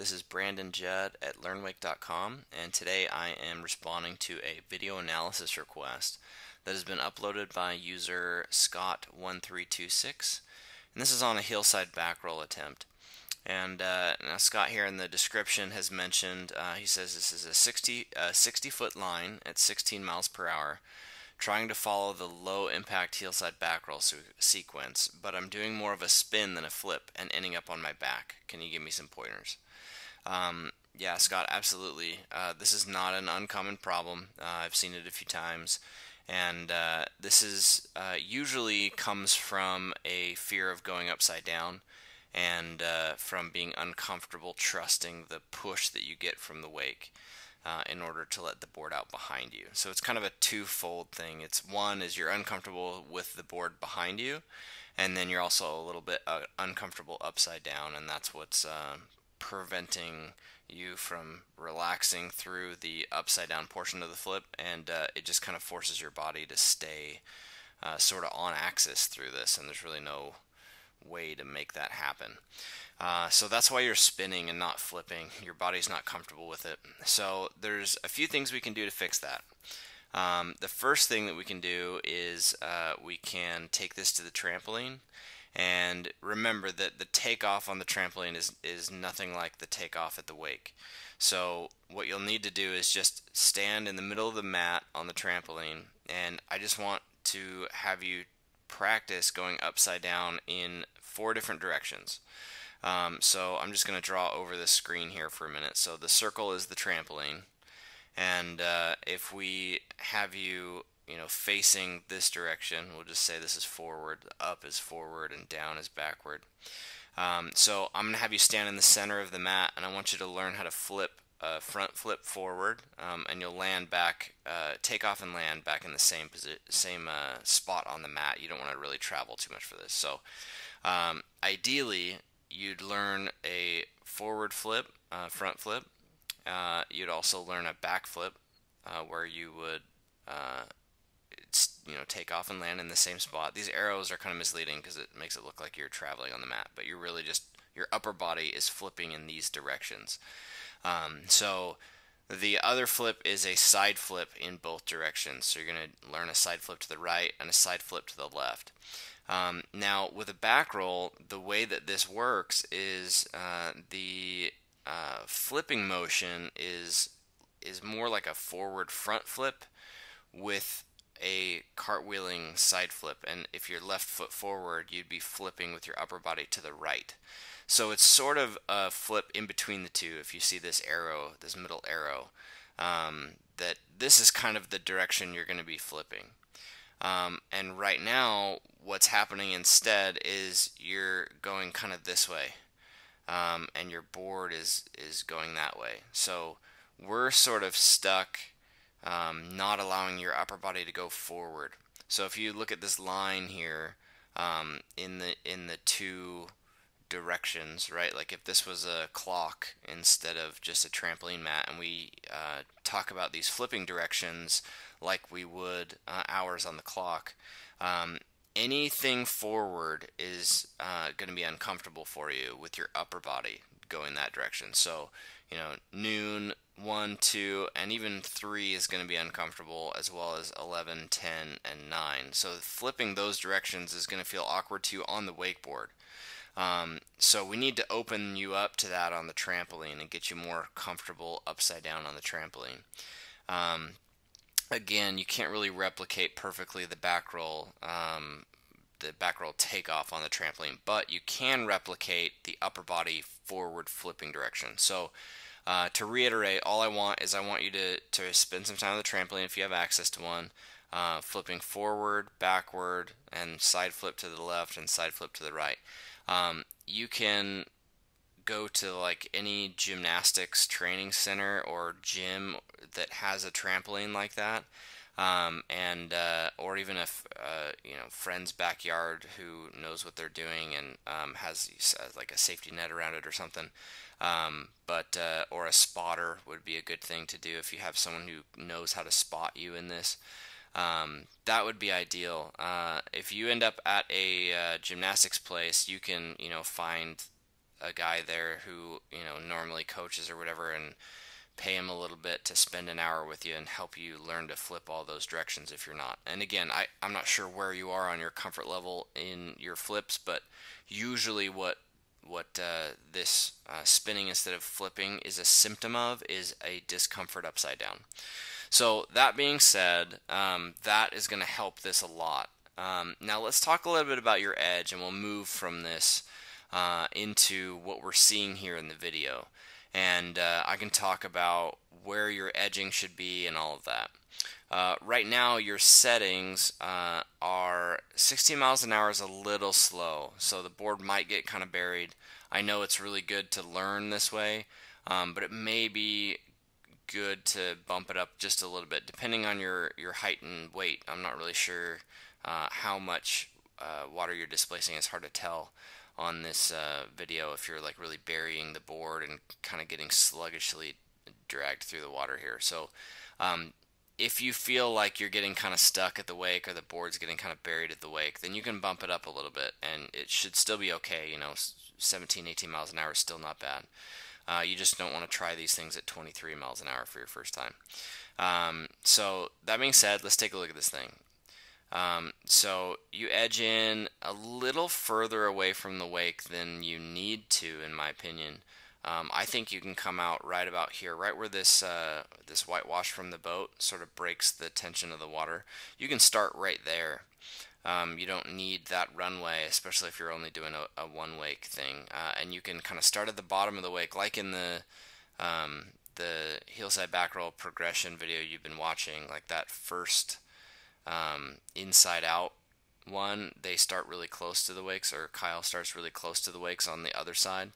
This is Brandon Judd at LearnWake.com, and today I am responding to a video analysis request that has been uploaded by user scott1326, and this is on a hillside backroll attempt. And now Scott here in the description has mentioned, he says this is a 60-foot line at 16 miles per hour, trying to follow the low impact hillside backroll sequence, but I'm doing more of a spin than a flip and ending up on my back. Can you give me some pointers? Yeah, Scott, absolutely. This is not an uncommon problem. I've seen it a few times, and this is usually comes from a fear of going upside down and from being uncomfortable trusting the push that you get from the wake in order to let the board out behind you. So it's kind of a twofold thing. It's one is you're uncomfortable with the board behind you, and then you're also a little bit uncomfortable upside down, and that's what's preventing you from relaxing through the upside down portion of the flip, and it just kind of forces your body to stay sort of on axis through this, and there's really no way to make that happen. So that's why you're spinning and not flipping. Your body's not comfortable with it. So there's a few things we can do to fix that. The first thing that we can do is we can take this to the trampoline, and remember that the takeoff on the trampoline is nothing like the takeoff at the wake. So what you'll need to do is just stand in the middle of the mat on the trampoline, and I just want to have you practice going upside down in 4 different directions. So I'm just going to draw over the screen here for a minute. So the circle is the trampoline, and if we have you facing this direction, we'll just say this is forward, up is forward, and down is backward. So I'm going to have you stand in the center of the mat, and I want you to learn how to flip, front flip forward, and you'll land back, take off and land back in the same spot on the mat. You don't want to really travel too much for this. So ideally, you'd learn a forward flip, front flip. You'd also learn a back flip, where you would take off and land in the same spot. These arrows are kind of misleading because it makes it look like you're traveling on the mat, but you're really just, your upper body is flipping in these directions. So the other flip is a side flip in both directions. So you're going to learn a side flip to the right and a side flip to the left. Now with a back roll, the way that this works is the flipping motion is more like a forward front flip with a cartwheeling side flip, and if you're left foot forward, you'd be flipping with your upper body to the right. So it's sort of a flip in between the two. If you see this arrow, this middle arrow, that this is kind of the direction you're going to be flipping. And right now, what's happening instead is you're going kind of this way, and your board is going that way. So we're sort of stuck, not allowing your upper body to go forward. So if you look at this line here, in the 2 directions, right? Like if this was a clock instead of just a trampoline mat, and we talk about these flipping directions like we would hours on the clock, anything forward is going to be uncomfortable for you with your upper body going that direction. So noon, 1, 2, and even 3 is going to be uncomfortable, as well as 11, 10, and 9. So flipping those directions is going to feel awkward to you on the wakeboard. So we need to open you up to that on the trampoline and get you more comfortable upside down on the trampoline. Again, you can't really replicate perfectly the back roll takeoff on the trampoline, but you can replicate the upper body forward flipping direction. So to reiterate, all I want you to spend some time on the trampoline if you have access to one, flipping forward, backward, and side flip to the left and side flip to the right. You can go to like any gymnastics training center or gym that has a trampoline like that, or even if friend's backyard who knows what they're doing and has like a safety net around it or something. Or a spotter would be a good thing to do if you have someone who knows how to spot you in this. That would be ideal. If you end up at a gymnastics place, you can find a guy there who, normally coaches or whatever, and pay him a little bit to spend an hour with you and help you learn to flip all those directions if you're not. And again, I'm not sure where you are on your comfort level in your flips, but usually what this spinning instead of flipping is a symptom of is a discomfort upside down. So that being said, that is going to help this a lot. Now let's talk a little bit about your edge, and we'll move from this into what we're seeing here in the video. And I can talk about where your edging should be and all of that. Right now your settings are 60 miles an hour is a little slow, so the board might get kind of buried. I know it's really good to learn this way, but it may be good to bump it up just a little bit depending on your height and weight. I'm not really sure how much water you're displacing. It's hard to tell on this video if you're like really burying the board and kind of getting sluggishly dragged through the water here. So if you feel like you're getting kind of stuck at the wake or the board's getting kind of buried at the wake, then you can bump it up a little bit and it should still be okay. 17, 18 miles an hour is still not bad. You just don't want to try these things at 23 miles an hour for your first time. So that being said, let's take a look at this thing. So you edge in a little further away from the wake than you need to, in my opinion. I think you can come out right about here, right where this whitewash from the boat sort of breaks the tension of the water. You can start right there. You don't need that runway, especially if you're only doing a one wake thing. And you can kind of start at the bottom of the wake, like in the hillside backroll progression video you've been watching, like that first inside out one. They start really close to the wakes, or Kyle starts really close to the wakes on the other side.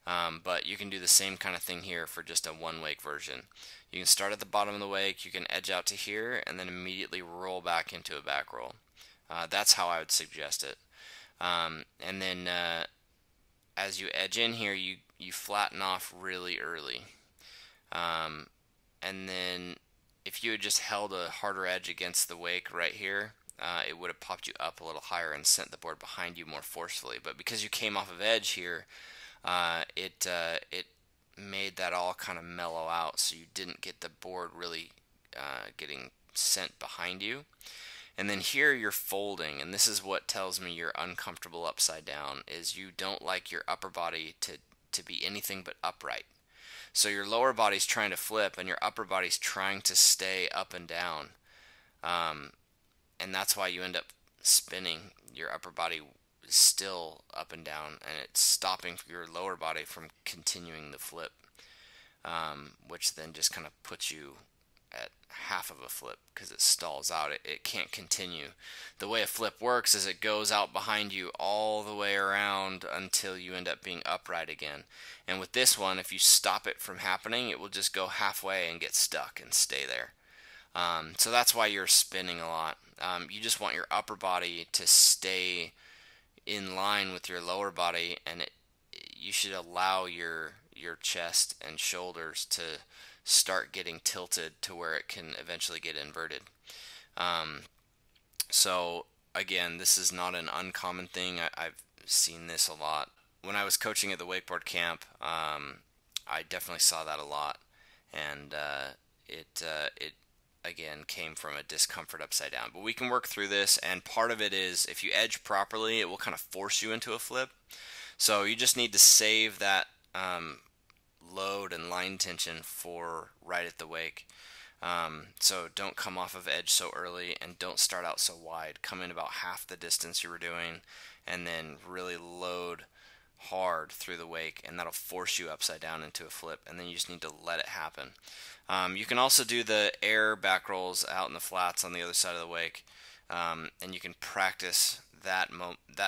But you can do the same kind of thing here for just a one wake version. You can start at the bottom of the wake, you can edge out to here, and then immediately roll back into a back roll. That's how I would suggest it. And then as you edge in here, you flatten off really early. And then if you had just held a harder edge against the wake right here, it would have popped you up a little higher and sent the board behind you more forcefully. But because you came off of edge here, it made that all kind of mellow out, so you didn't get the board really getting sent behind you. And then here you're folding, and this is what tells me you're uncomfortable upside down, is you don't like your upper body to be anything but upright. So your lower body's trying to flip and your upper body's trying to stay up and down. And that's why you end up spinning. Your upper body is still up and down, and it's stopping your lower body from continuing the flip, which then just kind of puts you at half of a flip because it stalls out. It can't continue. The way a flip works is it goes out behind you all the way around until you end up being upright again. And with this one, if you stop it from happening, it will just go halfway and get stuck and stay there. So that's why you're spinning a lot. You just want your upper body to stay in line with your lower body, and you should allow your chest and shoulders to start getting tilted to where it can eventually get inverted. So again, this is not an uncommon thing. I've seen this a lot. When I was coaching at the wakeboard camp, I definitely saw that a lot, and it again came from a discomfort upside down. But we can work through this, and part of it is if you edge properly, it will kind of force you into a flip. So you just need to save that load and line tension for right at the wake. So don't come off of edge so early, and don't start out so wide. Come in about half the distance you were doing, and then really load hard through the wake, and that'll force you upside down into a flip, and then you just need to let it happen. You can also do the air back rolls out in the flats on the other side of the wake, and you can practice that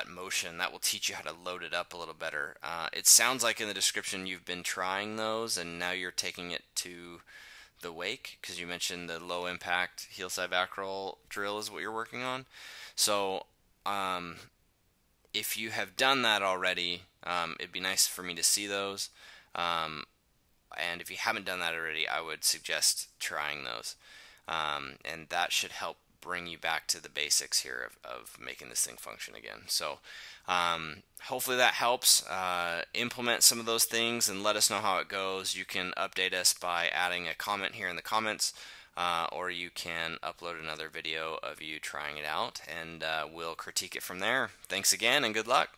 motion. That will teach you how to load it up a little better. It sounds like in the description you've been trying those, and now you're taking it to the wake, because you mentioned the low impact heel side back roll drill is what you're working on. So if you have done that already, it'd be nice for me to see those. And if you haven't done that already, I would suggest trying those. And that should help bring you back to the basics here of making this thing function again. So hopefully that helps. Implement some of those things and let us know how it goes. You can update us by adding a comment here in the comments, or you can upload another video of you trying it out, and we'll critique it from there. Thanks again and good luck.